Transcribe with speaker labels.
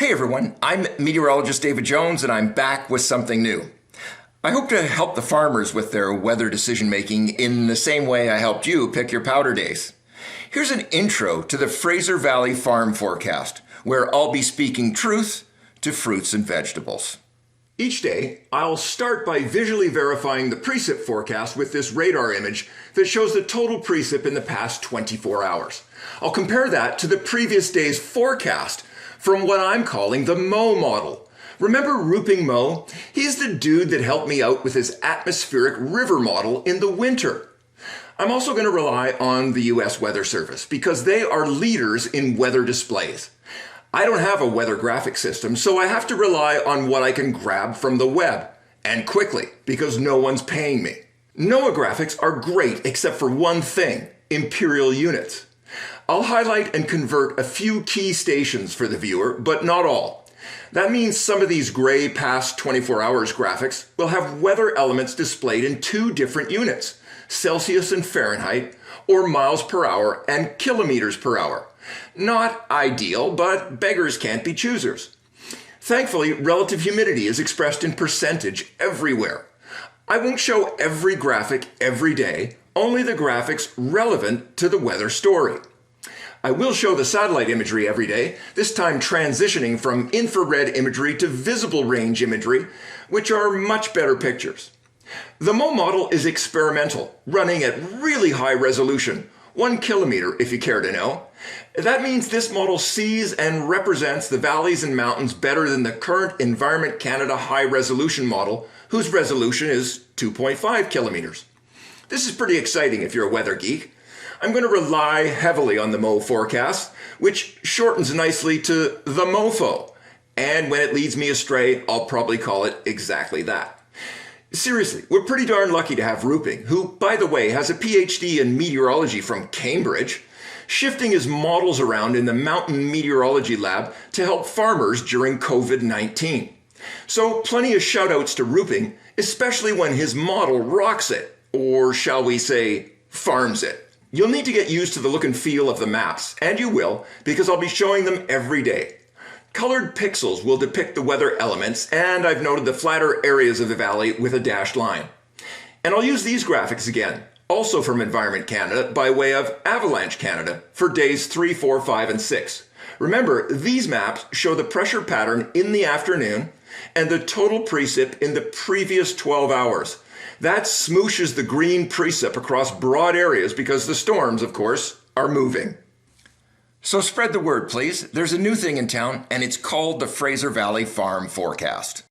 Speaker 1: Hey everyone, I'm Meteorologist David Jones and I'm back with something new. I hope to help the farmers with their weather decision making in the same way I helped you pick your powder days. Here's an intro to the Fraser Valley farm forecast, where I'll be speaking truth to fruits and vegetables. Each day, I'll start by visually verifying the precip forecast with this radar image that shows the total precip in the past 24 hours. I'll compare that to the previous day's forecast from what I'm calling the Mo model. Remember Rooping Mo? He's the dude that helped me out with his atmospheric river model in the winter. I'm also going to rely on the US Weather Service because they are leaders in weather displays. I don't have a weather graphic system, so I have to rely on what I can grab from the web, and quickly, because no one's paying me. NOAA graphics are great except for one thing: imperial units. I'll highlight and convert a few key stations for the viewer, but not all. That means some of these gray past 24 hours graphics will have weather elements displayed in two different units: Celsius and Fahrenheit, or miles per hour and kilometers per hour. Not ideal, but beggars can't be choosers. Thankfully, relative humidity is expressed in percentage everywhere. I won't show every graphic every day, only the graphics relevant to the weather story. I will show the satellite imagery every day, this time transitioning from infrared imagery to visible range imagery, which are much better pictures. The Mo model is experimental, running at really high resolution, 1 kilometer if you care to know. That means this model sees and represents the valleys and mountains better than the current Environment Canada high resolution model, whose resolution is 2.5 kilometers. This is pretty exciting if you're a weather geek. I'm going to rely heavily on the Mo forecast, which shortens nicely to the MoFo. And when it leads me astray, I'll probably call it exactly that. Seriously, we're pretty darn lucky to have Rooping, who, by the way, has a PhD in meteorology from Cambridge, shifting his models around in the Mountain Meteorology Lab to help farmers during COVID-19. So plenty of shout outs to Rooping, especially when his model rocks it, or shall we say, farms it. You'll need to get used to the look and feel of the maps, and you will, because I'll be showing them every day. Colored pixels will depict the weather elements, and I've noted the flatter areas of the valley with a dashed line. And I'll use these graphics again, also from Environment Canada by way of Avalanche Canada for days 3, 4, 5, and 6. Remember, these maps show the pressure pattern in the afternoon and the total precip in the previous 12 hours. That smooshes the green precip across broad areas because the storms, of course, are moving. So spread the word, please. There's a new thing in town, and it's called the Fraser Valley Farm Forecast.